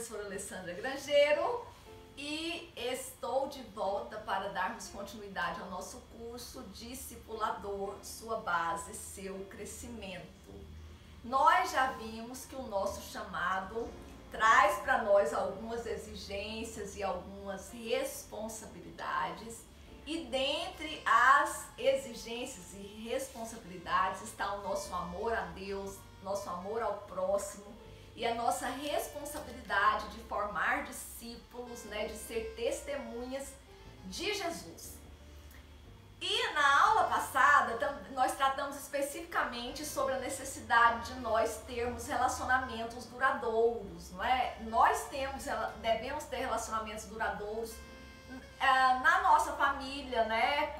professora Alessandra Grangeiro e estou de volta para darmos continuidade ao nosso curso Discipulador, sua base, seu crescimento. Nós já vimos que o nosso chamado traz para nós algumas exigências e algumas responsabilidades, e dentre as exigências e responsabilidades está o nosso amor a Deus, nosso amor ao próximo e a nossa responsabilidade de formar discípulos, de ser testemunhas de Jesus. E na aula passada nós tratamos especificamente sobre a necessidade de nós termos relacionamentos duradouros, não é? Nós devemos ter relacionamentos duradouros na nossa família, né?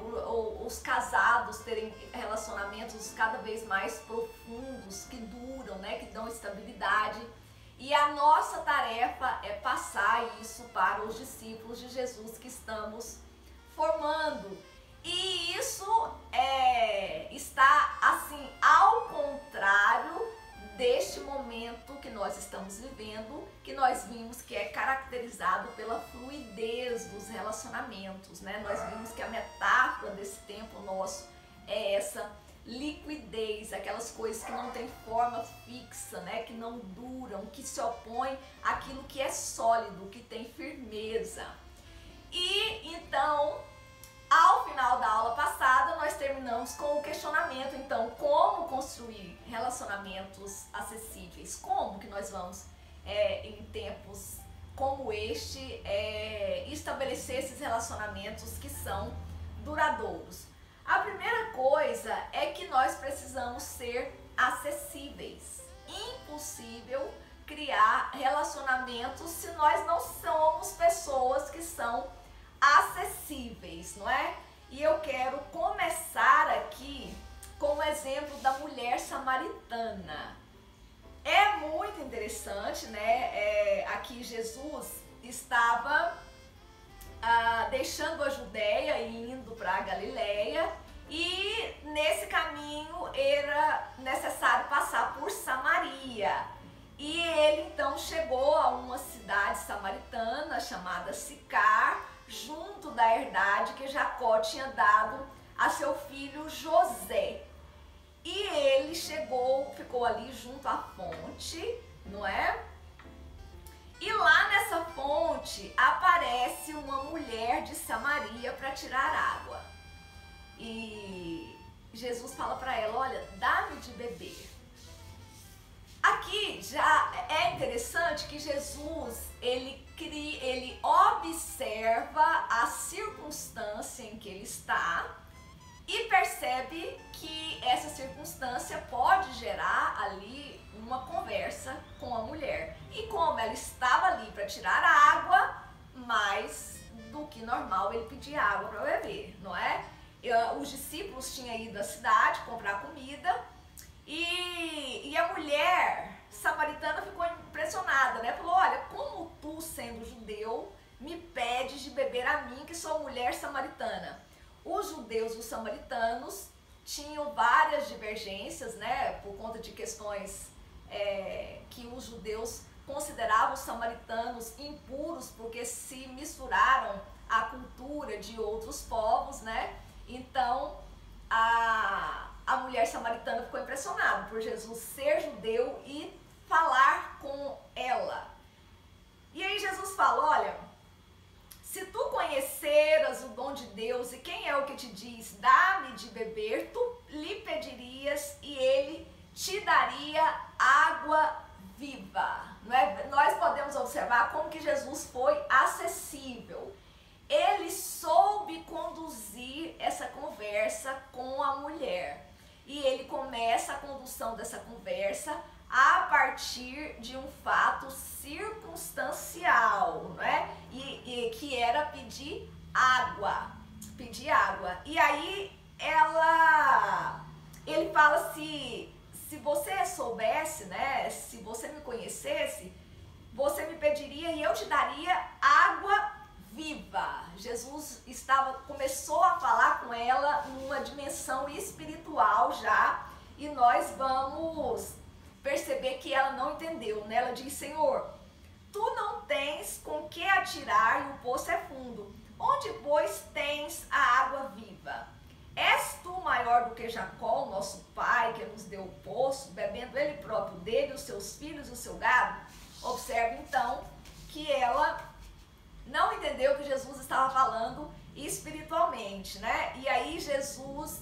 Os casados terem relacionamentos cada vez mais profundos, que duram, né? Que dão estabilidade. E a nossa tarefa é passar isso para os discípulos de Jesus que estamos formando. E isso está assim ao contrário deste momento que nós estamos vivendo, que nós vimos que é caracterizado pela fluidez dos relacionamentos, né? Nós vimos que a metáfora desse tempo nosso é essa liquidez, aquelas coisas que não têm forma fixa, né? Que não duram, que se opõem àquilo que é sólido, que tem firmeza. E então, ao final da aula passada, nós terminamos com o questionamento, então, como construir relacionamentos acessíveis? Como que nós vamos, em tempos como este, estabelecer esses relacionamentos que são duradouros? A primeira coisa é que nós precisamos ser acessíveis. Impossível criar relacionamentos se nós não somos pessoas que são acessíveis, não é? E eu quero começar aqui com o exemplo da mulher samaritana. É muito interessante, né? Aqui Jesus estava deixando a Judéia e indo para a Galileia, e nesse caminho era necessário passar por Samaria. E ele então chegou a uma cidade samaritana chamada Sicar, junto da herdade que Jacó tinha dado a seu filho José. E ele ficou ali junto à fonte, não é? E lá nessa fonte aparece uma mulher de Samaria para tirar água. E Jesus fala para ela: olha, dá-me de beber. Aqui já é interessante que Jesus, ele observa a circunstância em que ele está e percebe que essa circunstância pode gerar ali uma conversa com a mulher. E como ela estava ali para tirar água, mais do que normal ele pedia água para beber, não é? Os discípulos tinham ido à cidade comprar comida e a mulher samaritana ficou impressionada, né? Falou: olha, como tu, sendo judeu, me pedes de beber a mim, que sou mulher samaritana? Os judeus e os samaritanos tinham várias divergências, né? Por conta de questões que os judeus consideravam os samaritanos impuros, porque se misturaram à cultura de outros povos, né? Então, a mulher samaritana ficou impressionada por Jesus ser judeu e falar com ela. E aí Jesus fala: olha, se tu conheceras o dom de Deus e quem é o que te diz, dá-me de beber, tu lhe pedirias e ele te daria água viva. Não é? Nós podemos observar como que Jesus foi acessível. Ele soube conduzir essa conversa com a mulher. E ele começa a condução dessa conversa a partir de um fato circunstancial, não é? E que era pedir água. E aí ele fala: se você soubesse, né? Se você me conhecesse, você me pediria e eu te daria água viva. Jesus começou a falar com ela numa dimensão espiritual já, e nós vamos perceber que ela não entendeu, né? Ela diz: Senhor, tu não tens com que atirar e o poço é fundo. Onde, pois, tens a água viva? És tu maior do que Jacó, nosso pai, que nos deu o poço, bebendo ele próprio dele, os seus filhos e o seu gado? Observe, então, que ela não entendeu que Jesus estava falando espiritualmente, né? E aí Jesus,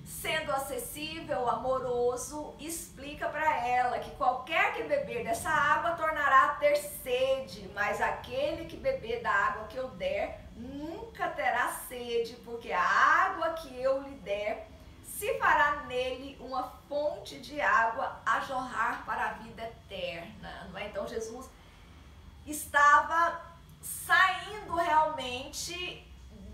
sendo acessível, amoroso, explica para ela que qualquer que beber dessa água tornará a ter sede, mas aquele que beber da água que eu der nunca terá sede, porque a água que eu lhe der se fará nele uma fonte de água a jorrar para a vida eterna. Não é? Então Jesus estava saindo realmente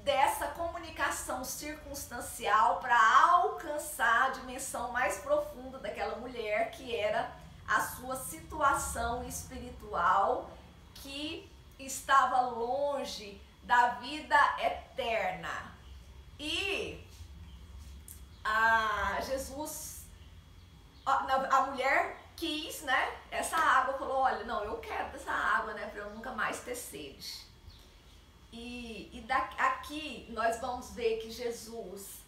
dessa comunicação circunstancial para alcançar a dimensão mais profunda daquela mulher, que era a sua situação espiritual, que estava longe da vida eterna. E a mulher quis, né, essa água, falou, olha, não, eu quero dessa água, né, para eu nunca mais ter sede. Aqui nós vamos ver que Jesus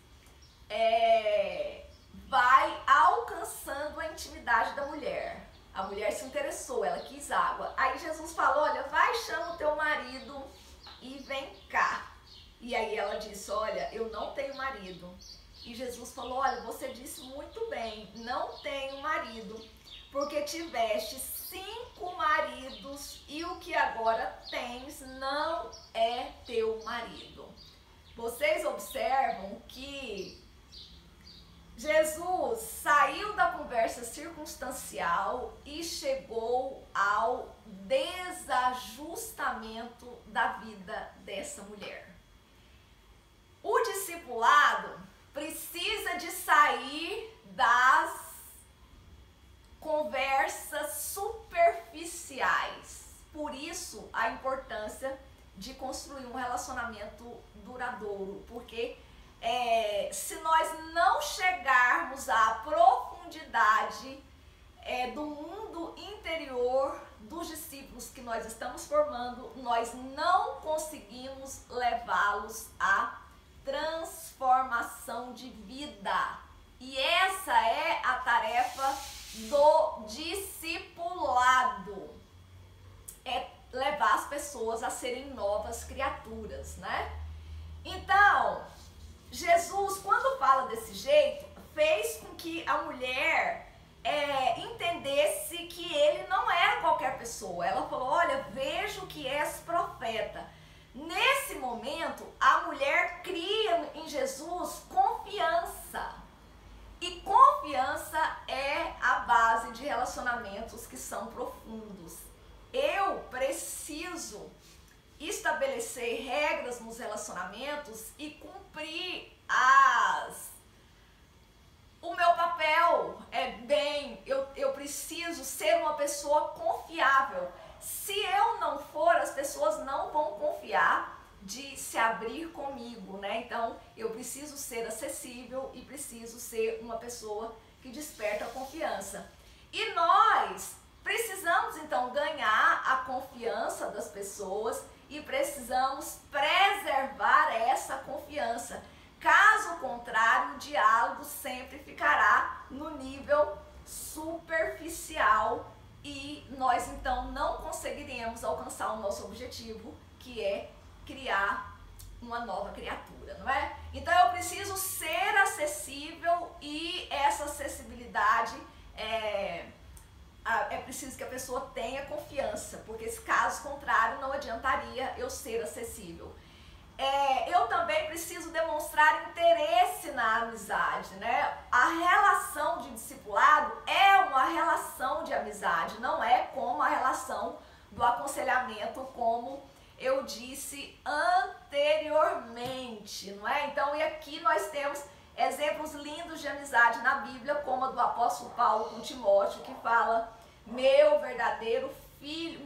vai alcançando a intimidade da mulher. A mulher se interessou, ela quis água. Aí Jesus falou, olha, vai, chama o teu marido e vem cá. E aí ela disse, olha, eu não tenho marido. E Jesus falou, olha, você disse muito bem, não tenho marido, porque tiveste 5 maridos e o que agora tens não é teu marido. Vocês observam que Jesus saiu da conversa circunstancial e chegou ao desajustamento da vida dessa mulher. O discipulado precisa de sair das conversas superficiais. Por isso, a importância de construir um relacionamento duradouro, porque se nós não chegarmos à profundidade do mundo interior dos discípulos que nós estamos formando, nós não conseguimos levá-los à transformação de vida. E essa é a tarefa do discipulado, é levar as pessoas a serem novas criaturas, né? Então, Jesus, quando fala desse jeito, fez com que a mulher entendesse que ele não era qualquer pessoa. Ela falou, olha, vejo que és profeta. Nesse momento, a mulher cria em Jesus confiança. E confiança é a base de relacionamentos que são profundos. Eu preciso estabelecer regras nos relacionamentos e cumprir o meu papel eu preciso ser uma pessoa confiável. Se eu não for, as pessoas não vão confiar de se abrir comigo, né? Então, eu preciso ser acessível e preciso ser uma pessoa que desperta a confiança. E nós precisamos, então, ganhar a confiança das pessoas e precisamos preservar essa confiança. Caso contrário, o diálogo sempre ficará no nível superficial e nós, então, não conseguiremos alcançar o nosso objetivo, que é criar uma nova criatura, não é? Então eu preciso ser acessível e essa acessibilidade é preciso que a pessoa tenha confiança, porque se caso contrário não adiantaria eu ser acessível. Eu também preciso demonstrar interesse na amizade, né? A relação de discipulado é uma relação de amizade, não é como a relação do aconselhamento, como eu disse anteriormente, não é? Então, e aqui nós temos exemplos lindos de amizade na Bíblia, como a do apóstolo Paulo com Timóteo, que fala, meu verdadeiro filho,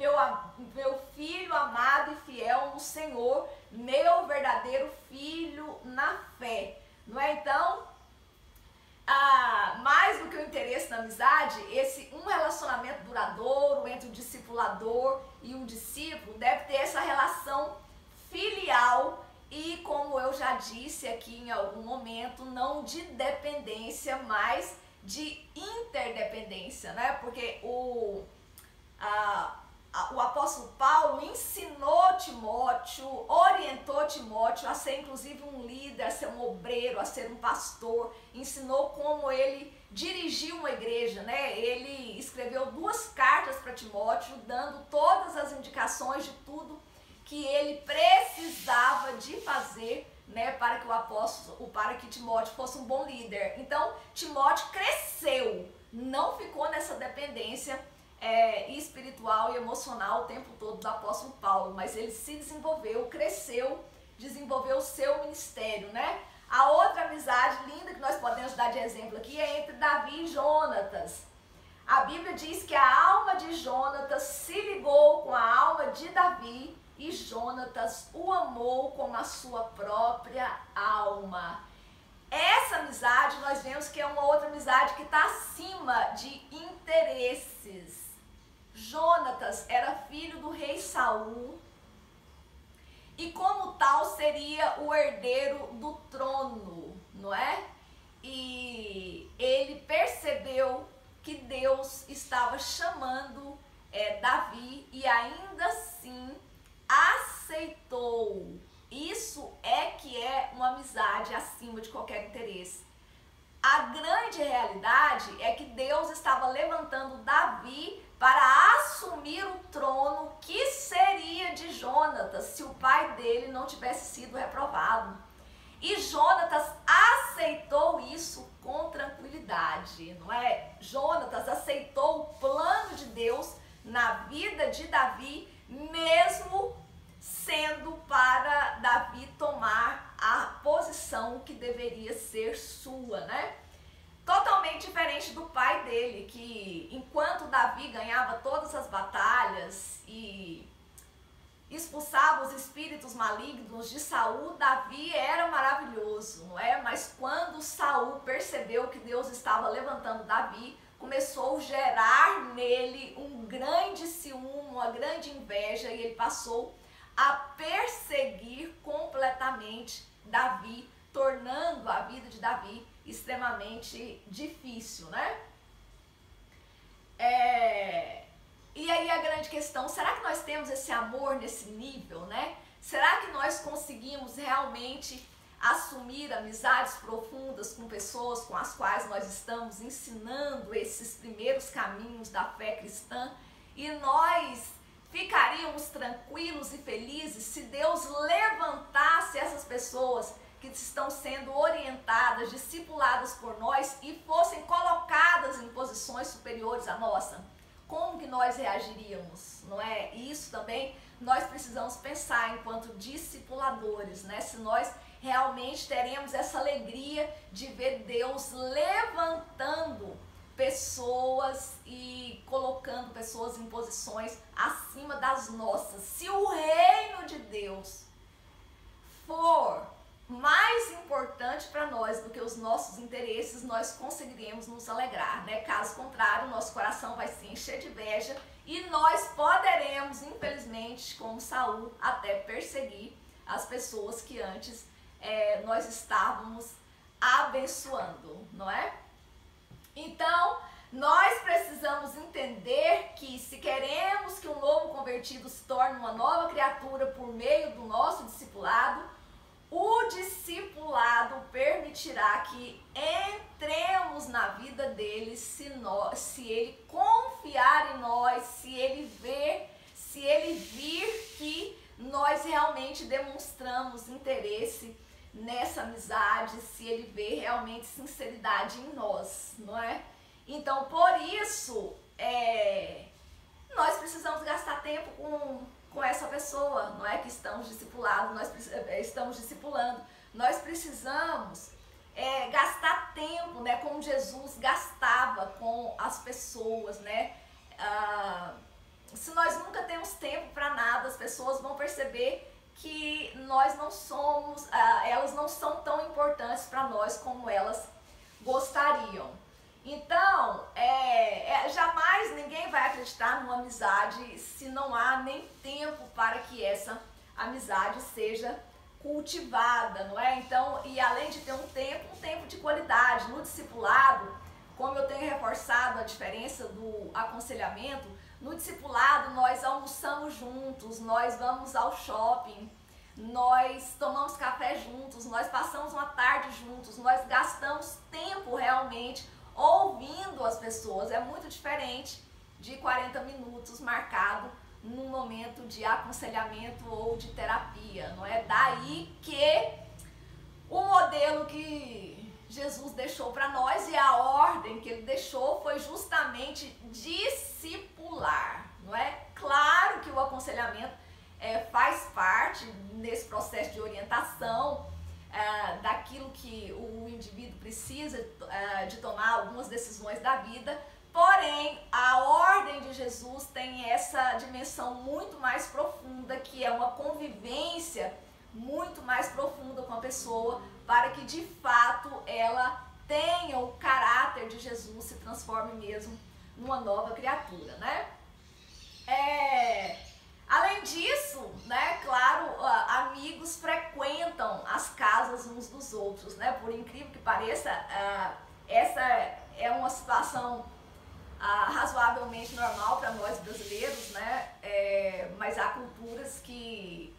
meu filho amado e fiel no Senhor, meu verdadeiro filho na fé, não é? Então, mais do que o interesse na amizade, um relacionamento duradouro entre o discipulador e um discípulo deve ter essa relação filial e, como eu já disse aqui em algum momento, não de dependência, mas de interdependência, né? Porque o apóstolo Paulo ensinou Timóteo, orientou Timóteo a ser inclusive um líder, a ser um obreiro, a ser um pastor, ensinou como ele dirigiu uma igreja, né? Ele escreveu 2 cartas para Timóteo, dando todas as indicações de tudo que ele precisava de fazer, né, para que Timóteo fosse um bom líder. Então, Timóteo cresceu, não ficou nessa dependência espiritual e emocional o tempo todo do apóstolo Paulo, mas ele se desenvolveu, cresceu, desenvolveu o seu ministério, né? A outra amizade linda que nós podemos dar de exemplo aqui é entre Davi e Jonatas. A Bíblia diz que a alma de Jonatas se ligou com a alma de Davi e Jonatas o amou como a sua própria alma. Essa amizade nós vemos que é uma outra amizade que está acima de interesses. Jonatas era filho do rei Saul e como tal seria o herdeiro do trono, não é? E ele percebeu que Deus estava chamando Davi e ainda assim aceitou. Isso é que é uma amizade acima de qualquer interesse. A grande realidade é que Deus estava levantando Davi para assumir o trono que seria de Jonatas se o pai dele não tivesse sido reprovado. E Jonatas aceitou isso com tranquilidade, não é? Jonatas aceitou o plano de Deus na vida de Davi, mesmo sendo para Davi tomar a posição que deveria ser sua, né? Totalmente diferente do pai dele, que enquanto Davi ganhava todas as batalhas e expulsava os espíritos malignos de Saul, Davi era maravilhoso, não é? Mas quando Saul percebeu que Deus estava levantando Davi, começou a gerar nele um grande ciúme, uma grande inveja, e ele passou a perseguir completamente Davi, tornando a vida de Davi extremamente difícil, né? E aí a grande questão, será que nós temos esse amor nesse nível, né? Será que nós conseguimos realmente assumir amizades profundas com pessoas com as quais nós estamos ensinando esses primeiros caminhos da fé cristã? E nós ficaríamos tranquilos e felizes se Deus levantasse essas pessoas que estão sendo orientadas, discipuladas por nós e fossem colocadas em posições superiores à nossa? Como que nós reagiríamos, não é? E isso também nós precisamos pensar enquanto discipuladores, né? Se nós realmente teremos essa alegria de ver Deus levantando pessoas e colocando pessoas em posições acima das nossas. Se o reino de Deus for mais importante para nós do que os nossos interesses, nós conseguiremos nos alegrar, né? Caso contrário, nosso coração vai se encher de inveja e nós poderemos, infelizmente, como Saul, até perseguir as pessoas que antes nós estávamos abençoando, não é? Então, nós precisamos entender que se queremos que um novo convertido se torne uma nova criatura por meio do nosso discipulado, o discipulado permitirá que entremos na vida dele se ele confiar em nós, se ele vir que nós realmente demonstramos interesse nessa amizade, se ele vê realmente sinceridade em nós, não é? Então, por isso, nós precisamos gastar tempo com essa pessoa, não é? Que estamos discipulando, nós precisamos gastar tempo, né? Como Jesus gastava com as pessoas, né? Se nós nunca temos tempo para nada, as pessoas vão perceber que nós não somos, elas não são tão importantes para nós como elas gostariam. Então, jamais ninguém vai acreditar numa amizade se não há nem tempo para que essa amizade seja cultivada, não é? Então, e além de ter um tempo de qualidade. No discipulado, como eu tenho reforçado a diferença do aconselhamento, no discipulado nós almoçamos juntos, nós vamos ao shopping, nós tomamos café juntos, nós passamos uma tarde juntos, nós gastamos tempo realmente ouvindo as pessoas. É muito diferente de 40 minutos marcado num momento de aconselhamento ou de terapia, não é? Daí que o modelo que Jesus deixou para nós e a ordem que ele deixou foi justamente discipular, não é? Claro que o aconselhamento faz parte nesse processo de orientação daquilo que o indivíduo precisa de tomar algumas decisões da vida. Porém, a ordem de Jesus tem essa dimensão muito mais profunda, que é uma convivência muito mais profunda com a pessoa, para que de fato ela tenha o caráter de Jesus, se transforme mesmo numa nova criatura, né? Além disso, né, claro, amigos frequentam as casas uns dos outros, né? Por incrível que pareça, essa é uma situação razoavelmente normal para nós brasileiros, né? Mas há culturas que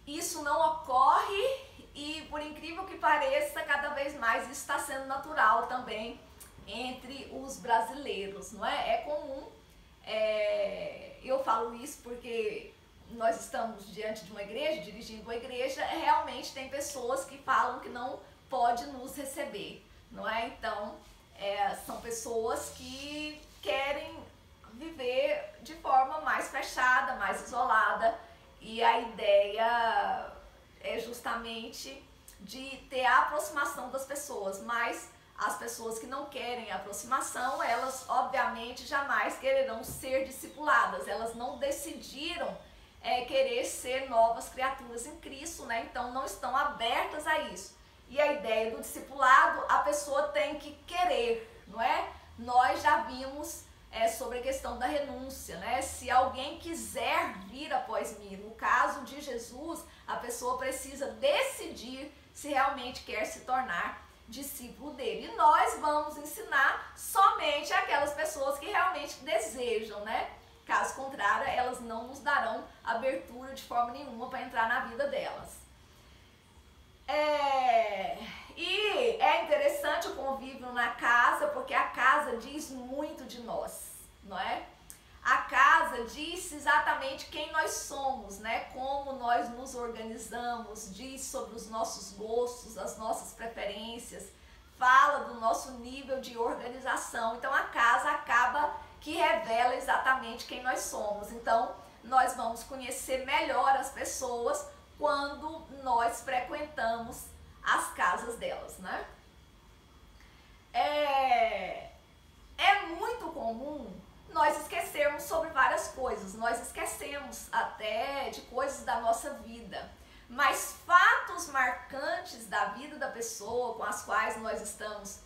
isso não ocorre e, por incrível que pareça, cada vez mais isso está sendo natural também entre os brasileiros, não é? É comum. Eu falo isso porque nós estamos diante de uma igreja, dirigindo uma igreja, realmente tem pessoas que falam que não pode nos receber, não é? Então, são pessoas que querem viver de forma mais fechada, mais isolada, e a ideia é justamente de ter a aproximação das pessoas, mas as pessoas que não querem aproximação, elas obviamente jamais quererão ser discipuladas, elas não decidiram querer ser novas criaturas em Cristo, né? Então não estão abertas a isso. E a ideia do discipulado, a pessoa tem que querer, não é? Nós já vimos sobre a questão da renúncia, né? Se alguém quiser vir após mim, no caso de Jesus, a pessoa precisa decidir se realmente quer se tornar discípulo dele. E nós vamos ensinar somente aquelas pessoas que realmente desejam, né? Caso contrário, elas não nos darão abertura de forma nenhuma para entrar na vida delas. E é interessante o convívio na casa, porque a casa diz muito de nós, não é? A casa diz exatamente quem nós somos, né? Como nós nos organizamos, diz sobre os nossos gostos, as nossas preferências, fala do nosso nível de organização. Então a casa acaba que revela exatamente quem nós somos. Então nós vamos conhecer melhor as pessoas quando nós frequentamos as casas delas, né? É muito comum nós esquecermos sobre várias coisas, nós esquecemos até de coisas da nossa vida, mas fatos marcantes da vida da pessoa com as quais nós estamos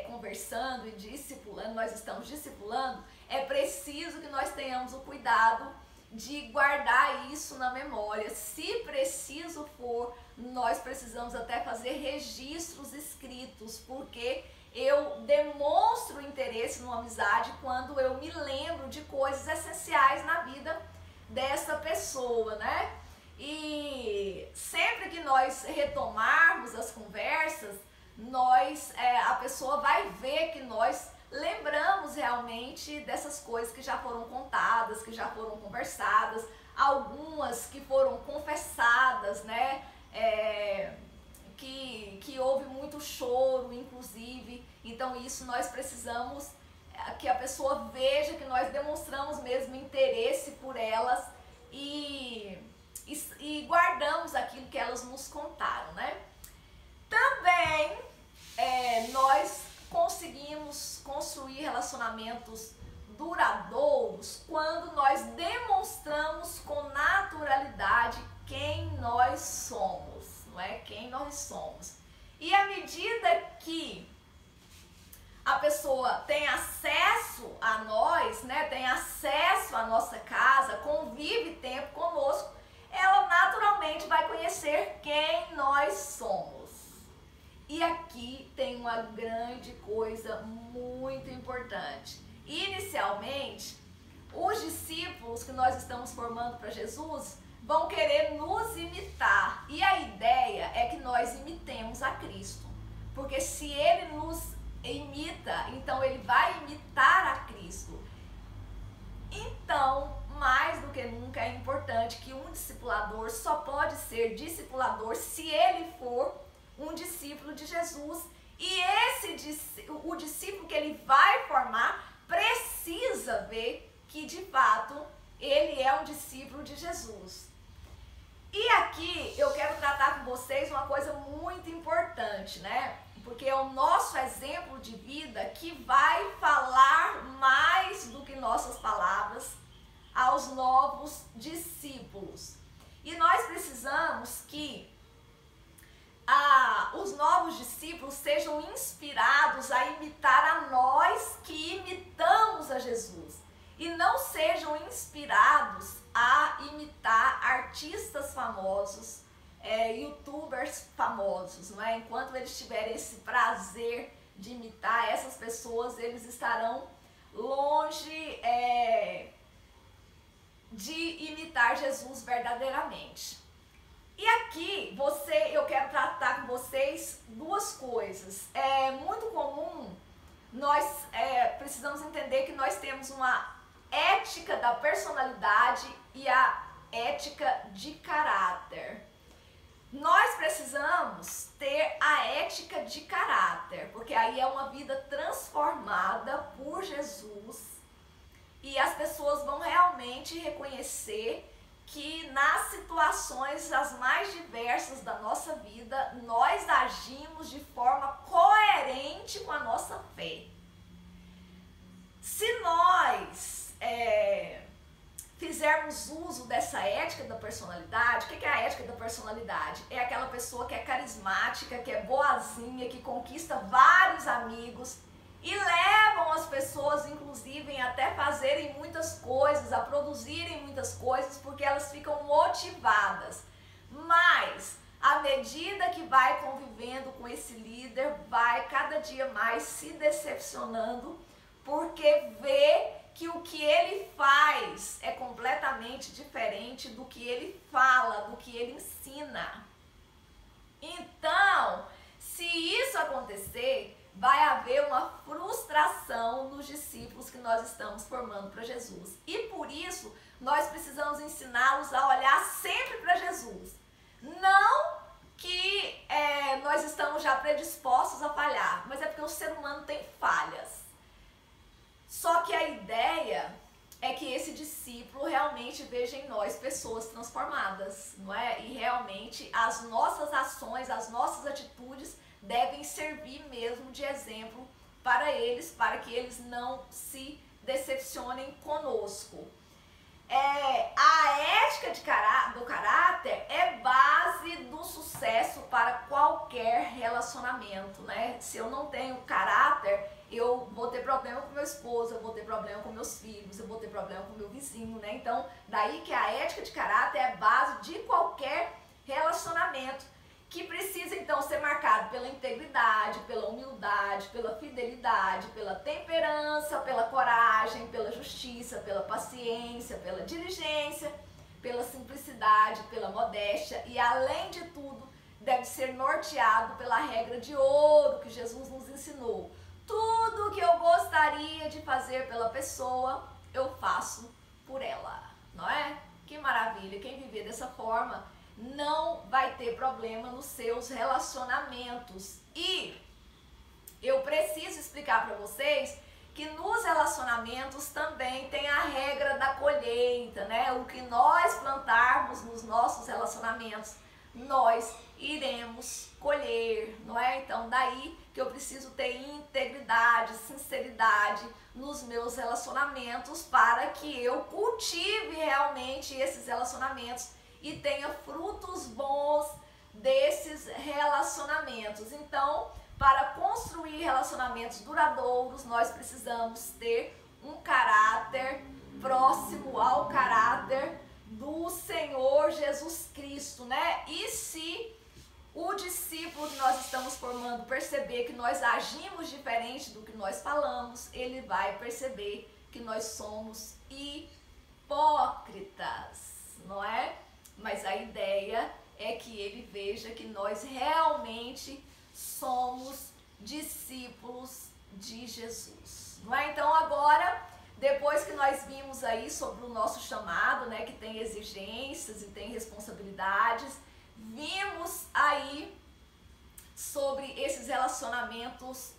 conversando e discipulando, nós estamos discipulando, é preciso que nós tenhamos o cuidado de guardar isso na memória. Se preciso for, nós precisamos até fazer registros escritos, porque eu demonstro interesse numa amizade quando eu me lembro de coisas essenciais na vida dessa pessoa, né? E sempre que nós retomarmos as conversas, a pessoa vai ver que nós lembramos realmente dessas coisas que já foram contadas, que já foram conversadas, algumas que foram confessadas, né? Que houve muito choro, inclusive. Então isso nós precisamos que a pessoa veja que nós demonstramos mesmo interesse por elas e guardamos aquilo que elas nos contaram, né? Também nós conseguimos construir relacionamentos duradouros quando nós demonstramos com naturalidade quem nós somos, não é? Quem nós somos. E à medida que a pessoa tem acesso a nós, né, tem acesso à nossa casa, convive tempo conosco, ela naturalmente vai conhecer quem nós somos. E aqui tem uma grande coisa muito importante. Inicialmente, os discípulos que nós estamos formando para Jesus vão querer nos imitar. E a ideia é que nós imitemos a Cristo. Porque se ele nos imita, então ele vai imitar a Cristo. Então, mais do que nunca é importante que um discipulador só pode ser discipulador se ele for um discípulo de Jesus. E o discípulo que ele vai formar precisa ver que de fato ele é um discípulo de Jesus. E aqui eu quero tratar com vocês uma coisa muito importante, né? Porque é o nosso exemplo de vida que vai falar mais do que nossas palavras aos novos discípulos. E nós precisamos que os novos discípulos sejam inspirados a imitar a nós que imitamos a Jesus. E não sejam inspirados a imitar artistas famosos, youtubers famosos, não é? Enquanto eles tiverem esse prazer de imitar essas pessoas, eles estarão longe de imitar Jesus verdadeiramente. E aqui eu quero tratar com vocês duas coisas. É muito comum, nós precisamos entender que nós temos uma ética da personalidade e a ética de caráter. Nós precisamos ter a ética de caráter, porque aí é uma vida transformada por Jesus e as pessoas vão realmente reconhecer que nas situações as mais diversas da nossa vida, nós agimos de forma coerente com a nossa fé. Se nós fizermos uso dessa ética da personalidade, o que é a ética da personalidade? É aquela pessoa que é carismática, que é boazinha, que conquista vários amigos e levam as pessoas, inclusive, até fazerem muitas coisas, a produzirem muitas coisas, porque elas ficam motivadas. Mas, à medida que vai convivendo com esse líder, vai cada dia mais se decepcionando, porque vê que o que ele faz é completamente diferente do que ele fala, do que ele ensina. Então, se isso acontecer, vai haver uma frustração nos discípulos que nós estamos formando para Jesus. E por isso, nós precisamos ensiná-los a olhar sempre para Jesus. Não que nós estamos já predispostos a falhar, mas é porque o ser humano tem falhas. Só que a ideia é que esse discípulo realmente veja em nós pessoas transformadas, não é? E realmente as nossas ações, as nossas atitudes devem servir mesmo de exemplo para eles, para que eles não se decepcionem conosco. A ética do caráter é base do sucesso para qualquer relacionamento, né? Se eu não tenho caráter, eu vou ter problema com meu esposo, eu vou ter problema com meus filhos, eu vou ter problema com meu vizinho, né? Então, daí que a ética de caráter é base de qualquer relacionamento, que precisa então ser marcado pela integridade, pela humildade, pela fidelidade, pela temperança, pela coragem, pela justiça, pela paciência, pela diligência, pela simplicidade, pela modéstia e, além de tudo, deve ser norteado pela regra de ouro que Jesus nos ensinou. Tudo que eu gostaria de fazer pela pessoa, eu faço por ela, não é? Que maravilha! Quem viver dessa forma não vai ter problema nos seus relacionamentos. E eu preciso explicar para vocês que nos relacionamentos também tem a regra da colheita, né? O que nós plantarmos nos nossos relacionamentos, nós iremos colher, não é? Então daí que eu preciso ter integridade, sinceridade nos meus relacionamentos para que eu cultive realmente esses relacionamentos e tenha frutos bons desses relacionamentos. Então, para construir relacionamentos duradouros, nós precisamos ter um caráter próximo ao caráter do Senhor Jesus Cristo, né? E se o discípulo que nós estamos formando perceber que nós agimos diferente do que nós falamos, ele vai perceber que nós somos hipócritas, não é? Mas a ideia é que ele veja que nós realmente somos discípulos de Jesus, não é? Então agora, depois que nós vimos aí sobre o nosso chamado, né, que tem exigências e tem responsabilidades, vimos aí sobre esses relacionamentos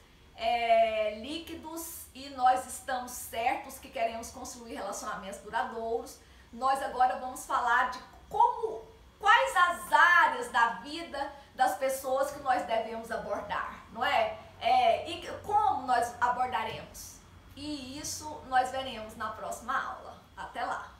líquidos, e nós estamos certos que queremos construir relacionamentos duradouros. Nós agora vamos falar de quais as áreas da vida das pessoas que nós devemos abordar, não é? E como nós abordaremos. E isso nós veremos na próxima aula. Até lá!